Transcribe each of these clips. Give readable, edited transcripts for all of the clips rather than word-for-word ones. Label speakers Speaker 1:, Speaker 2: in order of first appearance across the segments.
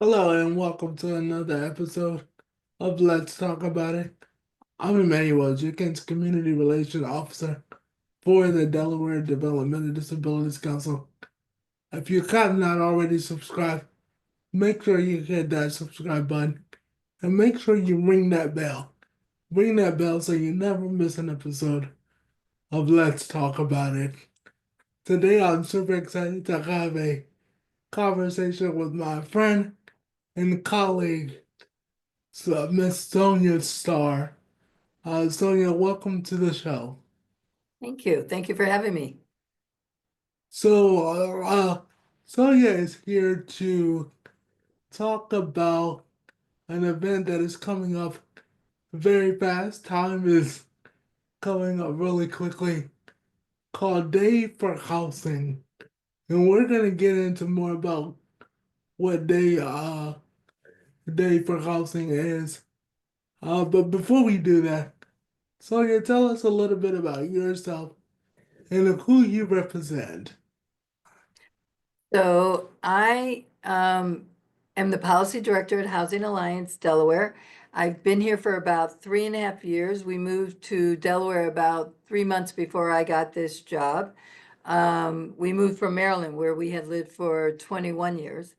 Speaker 1: Hello and welcome to another episode of Let's Talk About It. I'm Emmanuel Jenkins, Community Relations Officer for the Delaware Development and Disabilities Council. If you have not already subscribed, make sure you hit that subscribe button and make sure you ring that bell. Ring that bell so you never miss an episode of Let's Talk About It. Today I'm super excited to have a conversation with my friend and colleague, Miss Sonya Starr. Sonia, welcome to the show.
Speaker 2: Thank you. Thank you for having me.
Speaker 1: So, Sonia is here to talk about an event that is coming up very fast. Time is coming up really quickly, called Day for Housing. And we're gonna get into more about what Day for Housing is. But before we do that, Sonia, tell us a little bit about yourself and who you represent.
Speaker 2: So I am the policy director at Housing Alliance Delaware. I've been here for about 3.5 years. We moved to Delaware about 3 months before I got this job. We moved from Maryland, where we had lived for 21 years.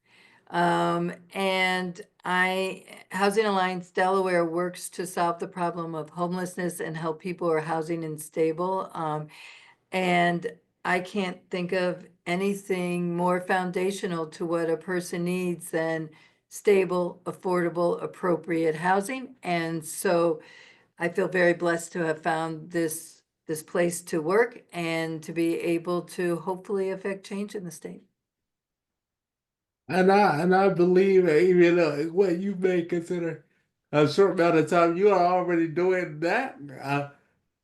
Speaker 2: And Housing Alliance Delaware works to solve the problem of homelessness and help people who are housing unstable. And I can't think of anything more foundational to what a person needs than stable, affordable, appropriate housing. And so I feel very blessed to have found this place to work and to be able to hopefully affect change in the state.
Speaker 1: And I believe that even what you may consider a short amount of time, you are already doing that.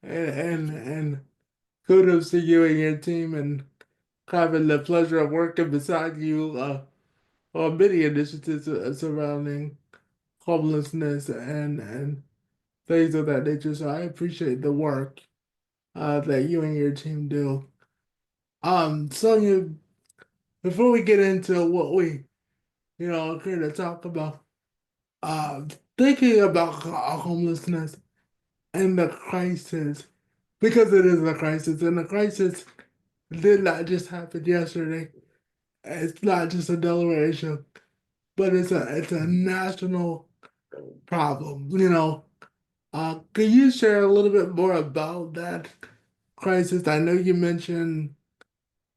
Speaker 1: And kudos to you and your team and having the pleasure of working beside you on many initiatives surrounding homelessness and things of that nature. So I appreciate the work that you and your team do. Sonia, before we get into what we are here to talk about. Uh, Thinking about homelessness and the crisis, because it is a crisis, and the crisis did not just happen yesterday. It's not just a Delaware issue, but it's a national problem. Can you share a little bit more about that crisis? I know you mentioned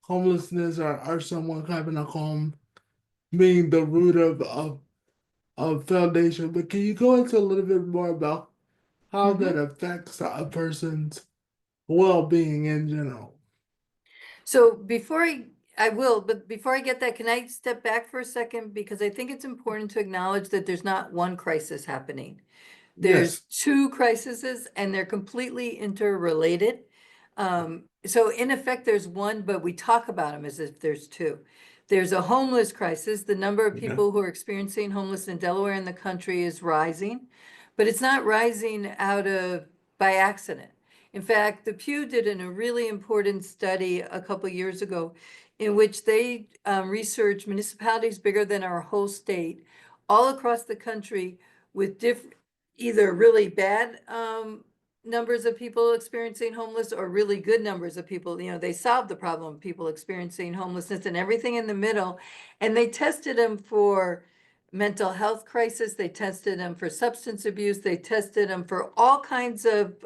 Speaker 1: homelessness or someone having a home being the root of foundation, but can you go into a little bit more about how that
Speaker 2: Mhm.
Speaker 1: affects a person's well-being in general?
Speaker 2: So I will, but before I get that, can I step back for a second? Because I think it's important to acknowledge that there's not one crisis happening. There's
Speaker 1: Yes.
Speaker 2: two crises and they're completely interrelated. So in effect, there's one, but we talk about them as if there's two. There's a homeless crisis. The number of
Speaker 1: Yeah.
Speaker 2: people who are experiencing homeless in Delaware and the country is rising, but it's not rising by accident. In fact, the Pew did a really important study a couple years ago in which they researched municipalities bigger than our whole state all across the country with different, either really bad numbers of people experiencing homeless or really good numbers of people. They solved the problem of people experiencing homelessness and everything in the middle. And they tested them for mental health crisis. They tested them for substance abuse. They tested them for all kinds of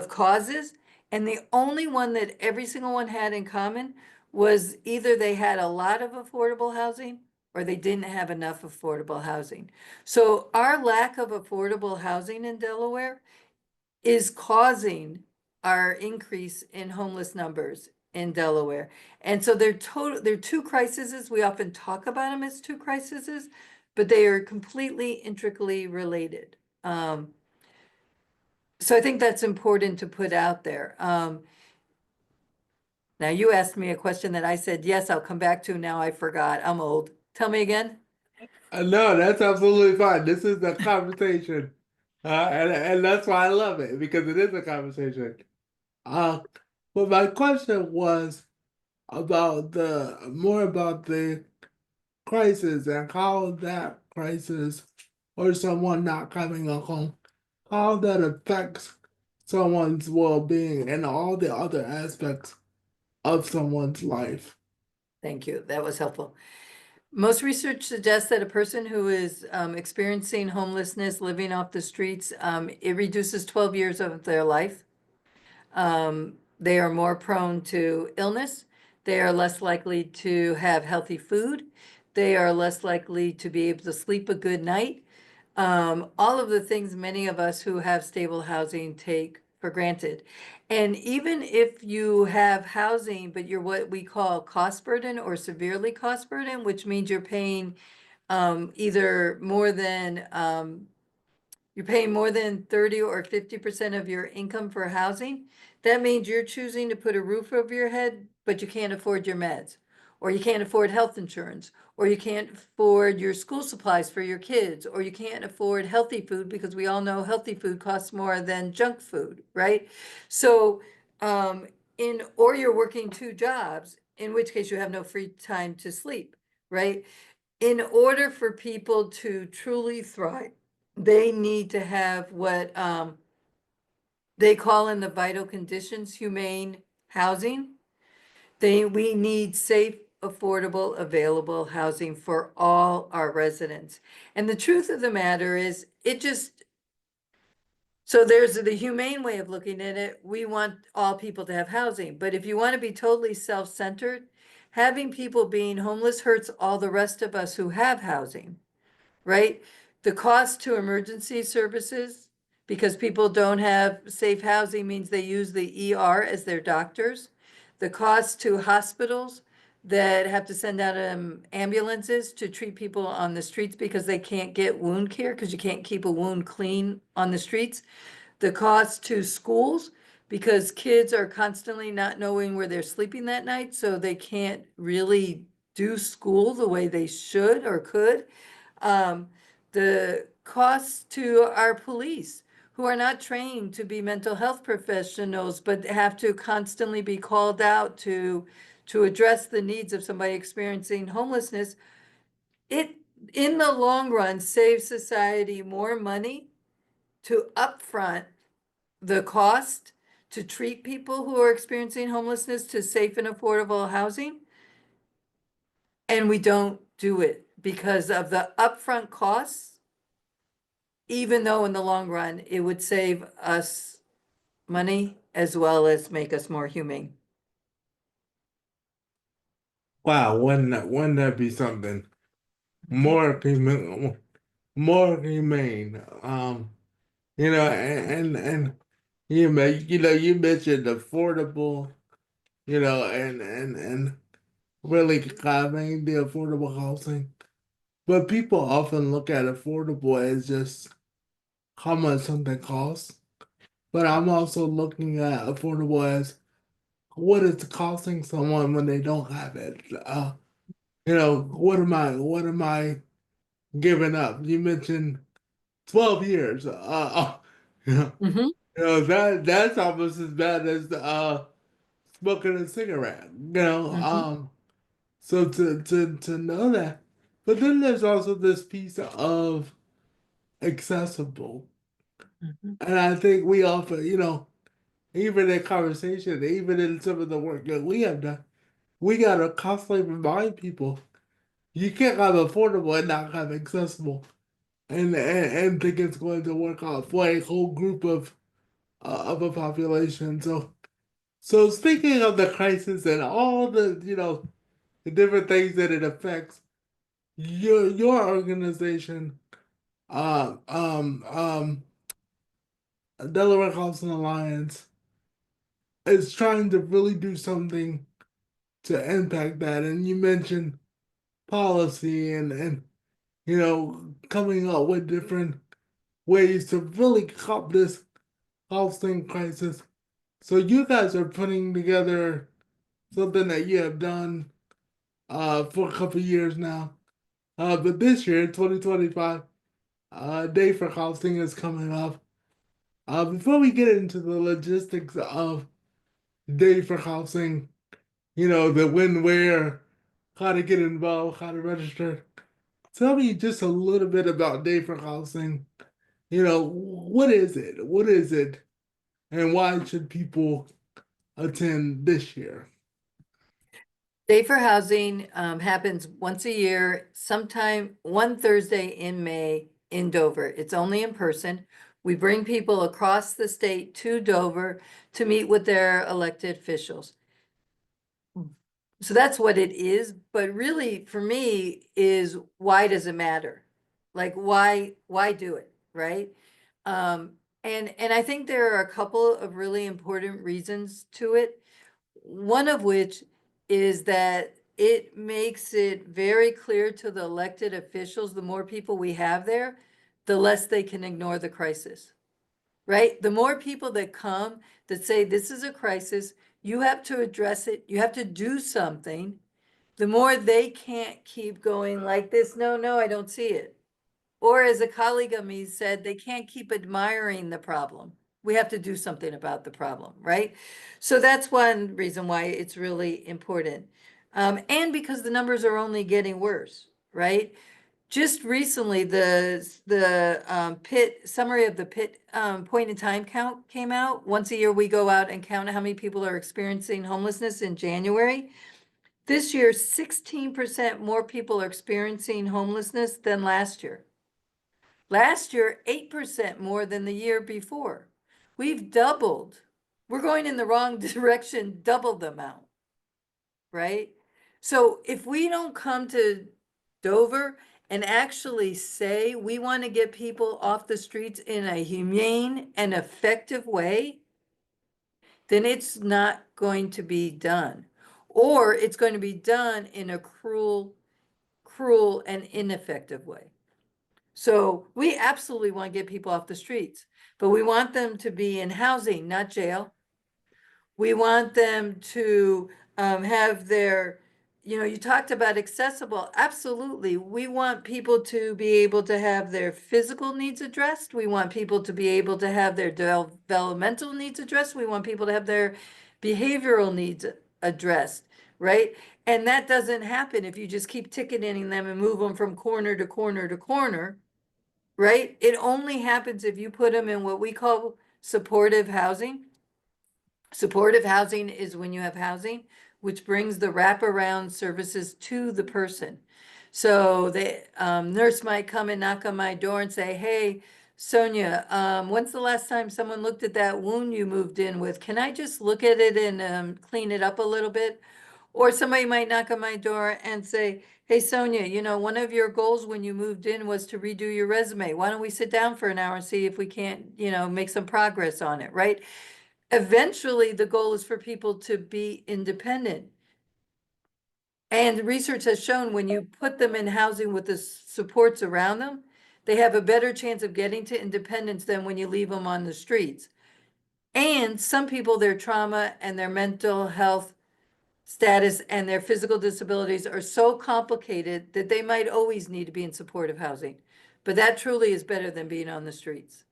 Speaker 2: causes. And the only one that every single one had in common was either they had a lot of affordable housing or they didn't have enough affordable housing. So our lack of affordable housing in Delaware is causing our increase in homeless numbers in Delaware. And so they're two crises. We often talk about them as two crises, but they are completely intricately related. So I think that's important to put out there. Now you asked me a question that I said, yes, I'll come back to. Now I forgot. I'm old. Tell me again.
Speaker 1: No, that's absolutely fine. This is a conversation, and that's why I love it because it is a conversation. Uh, but my question was about the more about crisis and how that crisis or someone not having a home, how that affects someone's well-being and all the other aspects of someone's life.
Speaker 2: Thank you. That was helpful. Most research suggests that a person who is experiencing homelessness, living off the streets, it reduces 12 years of their life. They are more prone to illness. They are less likely to have healthy food. They are less likely to be able to sleep a good night. All of the things many of us who have stable housing take for granted. And even if you have housing, but you're what we call cost burden or severely cost burden, which means you're paying either more than you're paying more than 30 or 50% of your income for housing. That means you're choosing to put a roof over your head, but you can't afford your meds, or you can't afford health insurance, or you can't afford your school supplies for your kids, or you can't afford healthy food because we all know healthy food costs more than junk food, right? So, or you're working two jobs, in which case you have no free time to sleep, right? In order for people to truly thrive, they need to have what they call in the vital conditions humane housing. We need safe, affordable, available housing for all our residents. And the truth of the matter is, so there's the humane way of looking at it. We want all people to have housing. But if you want to be totally self-centered, having people being homeless hurts all the rest of us who have housing, right? The cost to emergency services, because people don't have safe housing, means they use the ER as their doctors. The cost to hospitals that have to send out ambulances to treat people on the streets because they can't get wound care because you can't keep a wound clean on the streets. The cost to schools because kids are constantly not knowing where they're sleeping that night, so they can't really do school the way they should or could. Um, the costs to our police, who are not trained to be mental health professionals, but have to constantly be called out to address the needs of somebody experiencing homelessness. It, in the long run, saves society more money to upfront the cost to treat people who are experiencing homelessness to safe and affordable housing. And we don't do it because of the upfront costs, even though in the long run, it would save us money as well as make us more humane.
Speaker 1: Wow, wouldn't that be something
Speaker 2: Mhm,
Speaker 1: more humane? And you mentioned affordable, and really having the affordable housing. But people often look at affordable as just how much something costs. But I'm also looking at affordable as what it's costing someone when they don't have it. What am I giving up? You mentioned 12 years. You know,
Speaker 2: mhm,
Speaker 1: that's almost as bad as smoking a cigarette.
Speaker 2: mhm,
Speaker 1: So to know that, but then there's also this piece of accessible,
Speaker 2: mhm,
Speaker 1: and I think we often, even in conversation, even in some of the work that we have done, we gotta constantly remind people you can't have affordable and not have accessible, and think it's going to work out for a whole group of a population. So speaking of the crisis and all the different things that it affects, your organization, uh, um, um, Delaware Housing Alliance, is trying to really do something to impact that. And you mentioned policy and coming up with different ways to really help this housing crisis. So you guys are putting together something that you have done for a couple of years now. But this year, 2025, Day for Housing is coming up. Before we get into the logistics of Day for Housing, the when, where, how to get involved, how to register. Tell me just a little bit about day for housing. What is it? What is it? And why should people attend this year?
Speaker 2: Day for Housing happens once a year, sometime one Thursday in May in Dover. It's only in person. We bring people across the state to Dover to meet with their elected officials. So that's what it is, but really for me is why does it matter? Like why do it, right? And I think there are a couple of really important reasons to it. One of which is that it makes it very clear to the elected officials, the more people we have there, the less they can ignore the crisis, right? The more people that come that say, this is a crisis, you have to address it, you have to do something, the more they can't keep going like this, no, no, I don't see it. Or as a colleague of me said, they can't keep admiring the problem. We have to do something about the problem, right? So that's one reason why it's really important. And because the numbers are only getting worse, right? Just recently, the Pitt summary of the Pitt point in time count came out. Once a year, we go out and count how many people are experiencing homelessness in January. This year, 16% more people are experiencing homelessness than last year. Last year, 8% more than the year before. We've doubled. We're going in the wrong direction, double the amount, right? So if we don't come to Dover and actually say we want to get people off the streets in a humane and effective way, then it's not going to be done. Or it's going to be done in a cruel and ineffective way. So we absolutely want to get people off the streets, but we want them to be in housing, not jail. We want them to have their, you talked about accessible. Absolutely. We want people to be able to have their physical needs addressed. We want people to be able to have their developmental needs addressed. We want people to have their behavioral needs addressed, right? And that doesn't happen if you just keep ticketing them and move them from corner to corner to corner, right? It only happens if you put them in what we call supportive housing. Supportive housing is when you have housing, which brings the wraparound services to the person. So the nurse might come and knock on my door and say, hey, Sonia, when's the last time someone looked at that wound you moved in with? Can I just look at it and clean it up a little bit? Or somebody might knock on my door and say, hey, Sonia, one of your goals when you moved in was to redo your resume. Why don't we sit down for an hour and see if we can't, make some progress on it, right? Eventually, the goal is for people to be independent. And research has shown when you put them in housing with the supports around them, they have a better chance of getting to independence than when you leave them on the streets. And some people, their trauma and their mental health status and their physical disabilities are so complicated that they might always need to be in supportive housing. But that truly is better than being on the streets.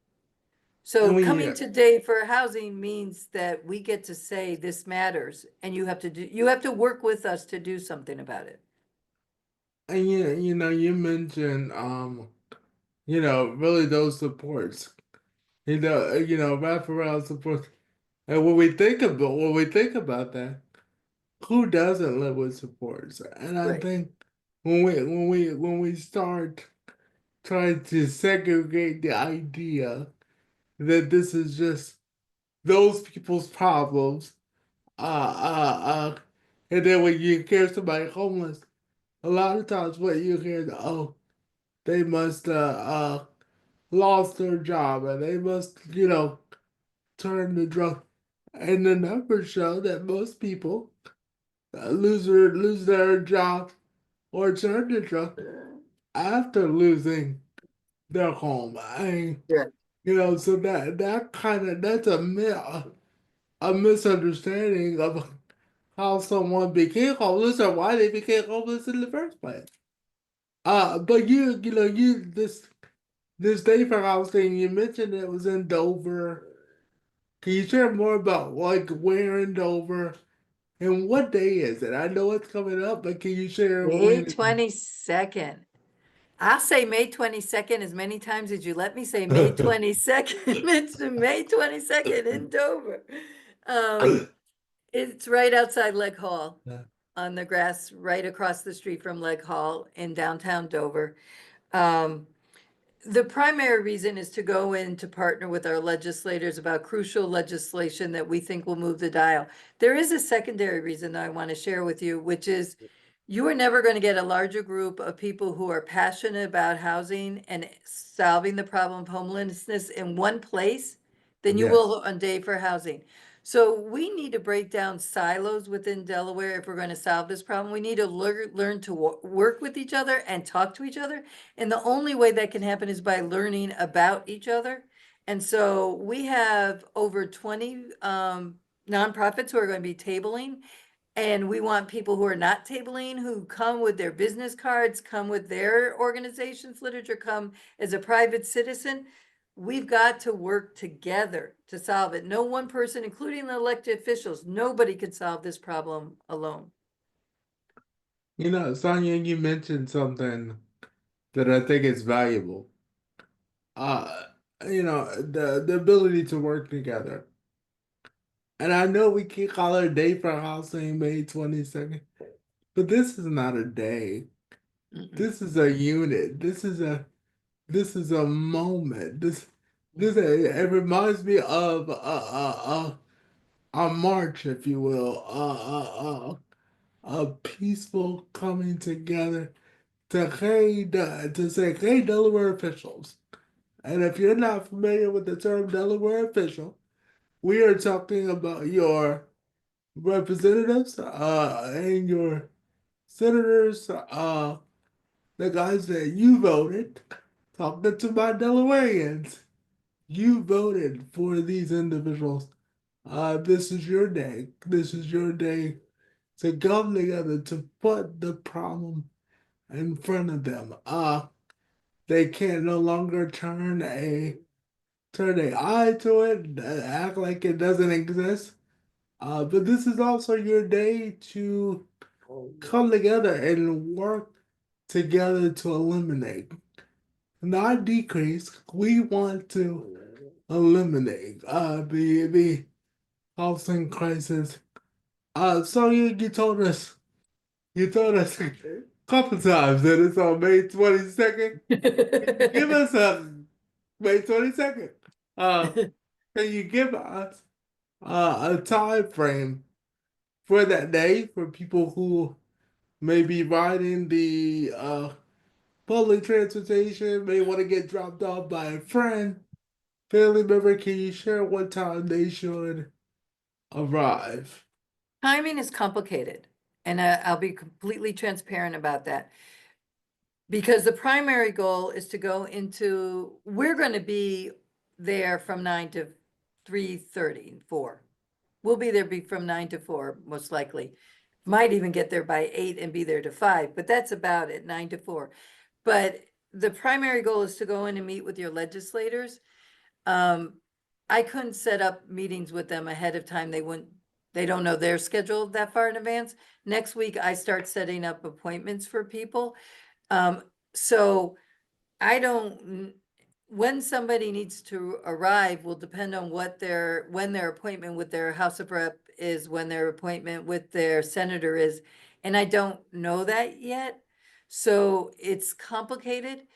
Speaker 1: And
Speaker 2: So
Speaker 1: we
Speaker 2: coming today for housing means that we get to say this matters and you have to work with us to do something about it.
Speaker 1: and you mentioned really those supports. Wraparound support. And when we think about that, who doesn't live with supports? And I
Speaker 2: Right.
Speaker 1: think when we start trying to segregate the idea that this is just those people's problems, uh, uh, and then when you hear somebody homeless, a lot of times what you hear, oh, they must lost their job and they must turn to drug. And the numbers show that most people lose their job or turn to drug after losing their home.
Speaker 2: Yeah.
Speaker 1: So that kind of that's a misunderstanding of how someone became homeless or why they became homeless in the first place. But this day for housing, you mentioned it was in Dover. Can you share more about like where in Dover And what day is it? I know it's coming up, but can you share
Speaker 2: May
Speaker 1: when?
Speaker 2: 22nd. I'll say May 22nd as many times as you let me say May 22nd. It's May 22nd in Dover. Um, it's right outside Leg Hall on the grass, right across the street from Leg Hall in downtown Dover. Um, the primary reason is to go in to partner with our legislators about crucial legislation that we think will move the dial. There is a secondary reason that I want to share with you, which is you are never going to get a larger group of people who are passionate about housing and solving the problem of homelessness in one place than you
Speaker 1: Yes.
Speaker 2: will on Day for Housing. So we need to break down silos within Delaware if we're going to solve this problem. We need to learn to work with each other and talk to each other. And the only way that can happen is by learning about each other. And so we have over 20 nonprofits who are going to be tabling. And we want people who are not tabling, who come with their business cards, come with their organization's literature, come as a private citizen. We've got to work together to solve it. No one person, including the elected officials, nobody could solve this problem alone.
Speaker 1: You know, Sonya, you mentioned something that I think is valuable. Uh, the ability to work together. And I know we can call it a day for housing May 22nd, but this is not a day.
Speaker 2: Mm-mm.
Speaker 1: This is a unit. This is a moment. It reminds me of a march, if you will, a peaceful coming together to say, hey, Delaware officials. And if you're not familiar with the term Delaware official, we are talking about your representatives and your senators, the guys that you voted, talking to my Delawareans. You voted for these individuals. This is your day. This is your day to come together to put the problem in front of them. They can no longer turn a eye to it, act like it doesn't exist. But this is also your day to come together and work together to eliminate, not decrease. We want to eliminate the housing crisis. So you told us a couple times that it's on May 22nd. Can you give us a May 22nd? Uh, can you give us a time frame for that day for people who may be riding the public transportation, may want to get dropped off by a friend, family member? Can you share what time they should arrive?
Speaker 2: Timing is complicated, and I'll be completely transparent about that. Because the primary goal is to go into, we're going to be there from 9 to 3:30, 4. We'll be there from 9 to 4, most likely. Might even get there by 8 and be there to 5, but that's about it, 9 to 4. But the primary goal is to go in and meet with your legislators. I couldn't set up meetings with them ahead of time. They don't know their schedule that far in advance. Next week, I start setting up appointments for people. Um, so I don't, when somebody needs to arrive will depend on when their appointment with their House of Rep is, when their appointment with their senator is, and I don't know that yet. So it's complicated.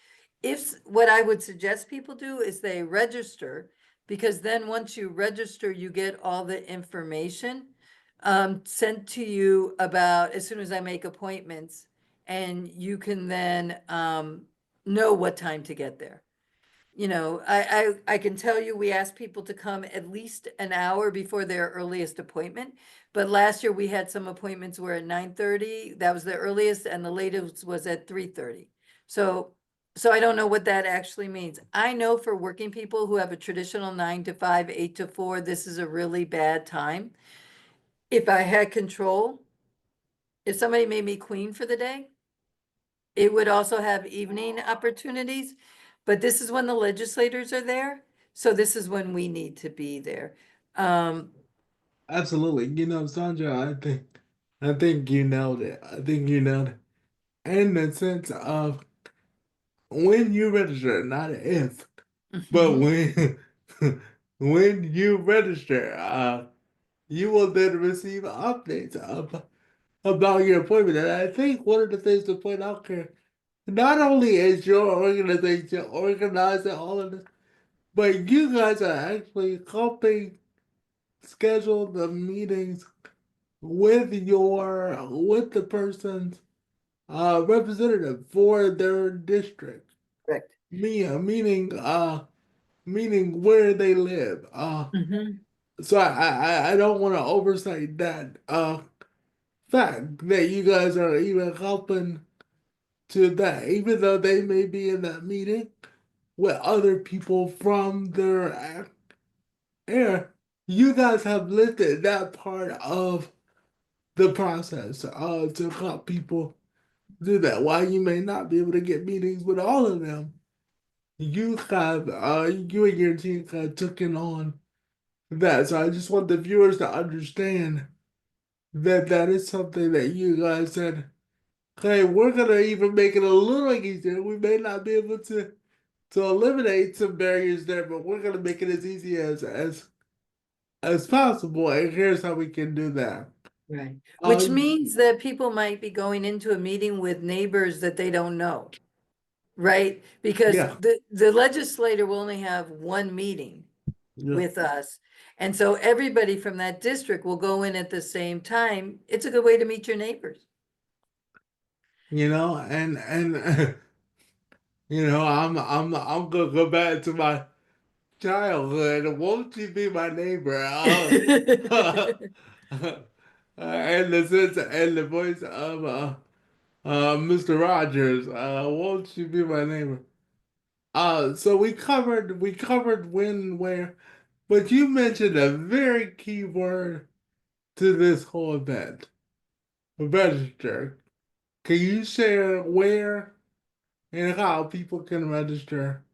Speaker 2: What I would suggest people do is they register, because then once you register, you get all the information sent to you about as soon as I make appointments, and you can then know what time to get there. I can tell you, we asked people to come at least an hour before their earliest appointment. But last year we had some appointments were at 9:30, that was the earliest, and the latest was at 3:30. So I don't know what that actually means. I know for working people who have a traditional 9 to 5, 8 to 4, this is a really bad time. If I had control, if somebody made me queen for the day, it would also have evening opportunities, but this is when the legislators are there. So this is when we need to be there. Um,
Speaker 1: Absolutely. Sandra, I think I think you nailed it. I think you nailed it. In the sense of when you register, not if, but
Speaker 2: Mhm.
Speaker 1: when when you register, you will then receive updates about your appointment. And I think one of the things to point out here, not only is your organization organizing all of this, but you guys are actually helping schedule the meetings with the person's representative for their district.
Speaker 2: Correct.
Speaker 1: Meaning where they live.
Speaker 2: Mhm.
Speaker 1: So I don't want to oversight that fact that you guys are even helping to that, even though they may be in that meeting with other people from their area. You guys have listed that part of the process to help people do that. While you may not be able to get meetings with all of them, you and your team have taken on that. So I just want the viewers to understand that that is something that you guys said, hey, we're gonna even make it a little easier. We may not be able to eliminate some barriers there, but we're gonna make it as easy as possible. And here's how we can do that.
Speaker 2: Right. Which
Speaker 1: Um,
Speaker 2: means that people might be going into a meeting with neighbors that they don't know, right? Because
Speaker 1: yeah,
Speaker 2: the legislator will only have one meeting
Speaker 1: yeah,
Speaker 2: with us. And so everybody from that district will go in at the same time. It's a good way to meet your neighbors.
Speaker 1: and I'm gonna go back to my childhood. Won't you be my neighbor? And the sense and the voice of Mr. Rogers. Won't you be my neighbor? So we covered when, where, but you mentioned a very key word to this whole event, register. Can you share where and how people can register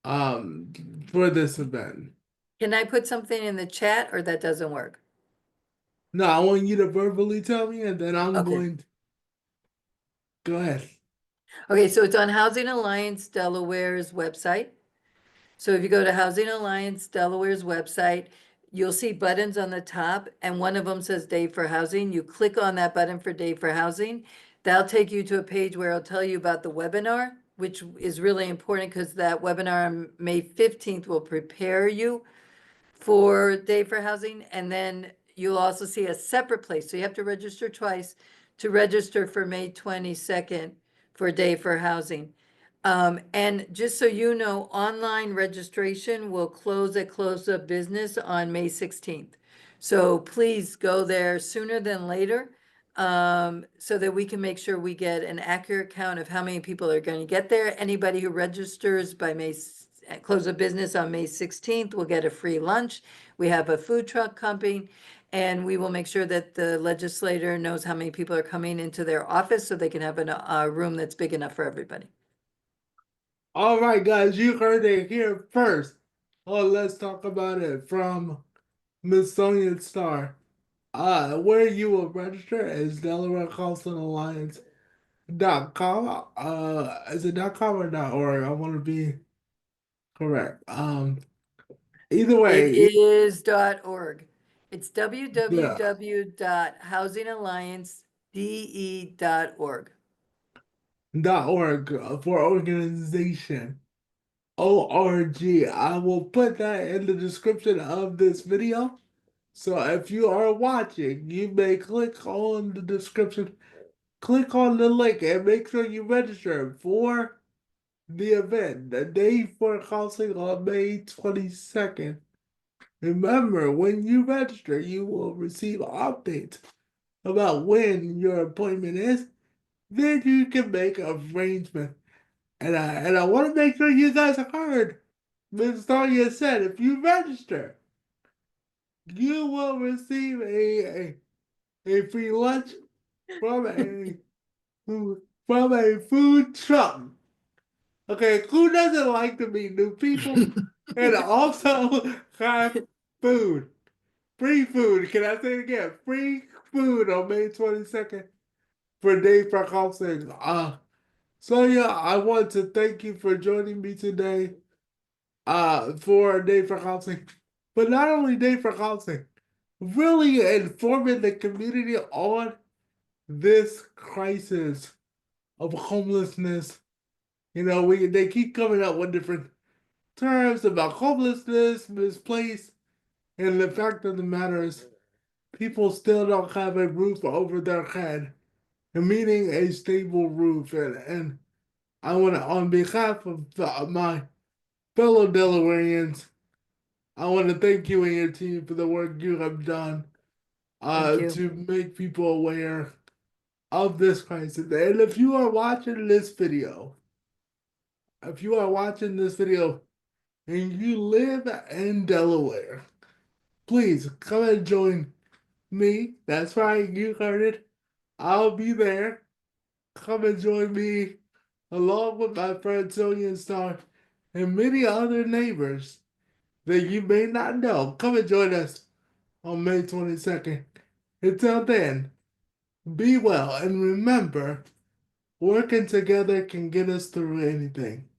Speaker 1: um for this event?
Speaker 2: Can I put something in the chat or that doesn't work?
Speaker 1: No, I want you to verbally tell me, and then I'm
Speaker 2: Okay.
Speaker 1: going to go ahead.
Speaker 2: Okay, so it's on Housing Alliance Delaware's website. So if you go to Housing Alliance Delaware's website, you'll see buttons on the top, and one of them says Day for Housing. You click on that button for Day for Housing. That'll take you to a page where it'll tell you about the webinar, which is really important because that webinar on May 15th will prepare you for Day for Housing, and then you'll also see a separate place. So you have to register twice to register for May 22nd for Day for Housing. And just so you know, online registration will close at close of business on May 16th. So please go there sooner than later, so that we can make sure we get an accurate count of how many people are going to get there. Anybody who registers by at close of business on May 16th will get a free lunch. We have a food truck coming, and we will make sure that the legislator knows how many people are coming into their office so they can have a room that's big enough for everybody.
Speaker 1: All right, guys, you heard it here first. Oh, let's talk about it from Miss Sonya Starr. Where you will register is DelawareCounselAlliance.com. Is it .com or .org? I want to be correct. Either
Speaker 2: It
Speaker 1: way,
Speaker 2: is .org. It's
Speaker 1: the
Speaker 2: www.housingalliancede.org.
Speaker 1: .org for organization. ORG. I will put that in the description of this video. So if you are watching, you may click on the description, click on the link, and make sure you register for the event, the day for counseling on May 22nd. Remember, when you register, you will receive updates about when your appointment is. Then you can make arrangements. And I want to make sure you guys heard. Ms. Sonya said, if you register, you will receive a free lunch from a food truck. Okay, who doesn't like to meet new people and also have food? Free food. Can I say it again? Free food on May 22nd for Day for Housing. Sonya, I want to thank you for joining me today for Day for Housing. But not only Day for Housing, really informing the community on this crisis of homelessness. You know, they keep coming up with different terms about homelessness, misplaced, and the fact of the matter is people still don't have a roof over their head, and meaning a stable roof. And I want to, on behalf of my fellow Delawareans, I want to thank you and your team for the work you have done
Speaker 2: Thank you.
Speaker 1: to make people aware of this crisis. And if you are watching this video, if you are watching this video and you live in Delaware, please come and join me. That's right, you heard it. I'll be there. Come and join me along with my friend Sonya Starr and many other neighbors that you may not know. Come and join us on May 22nd. Until then, be well and remember, working together can get us through anything.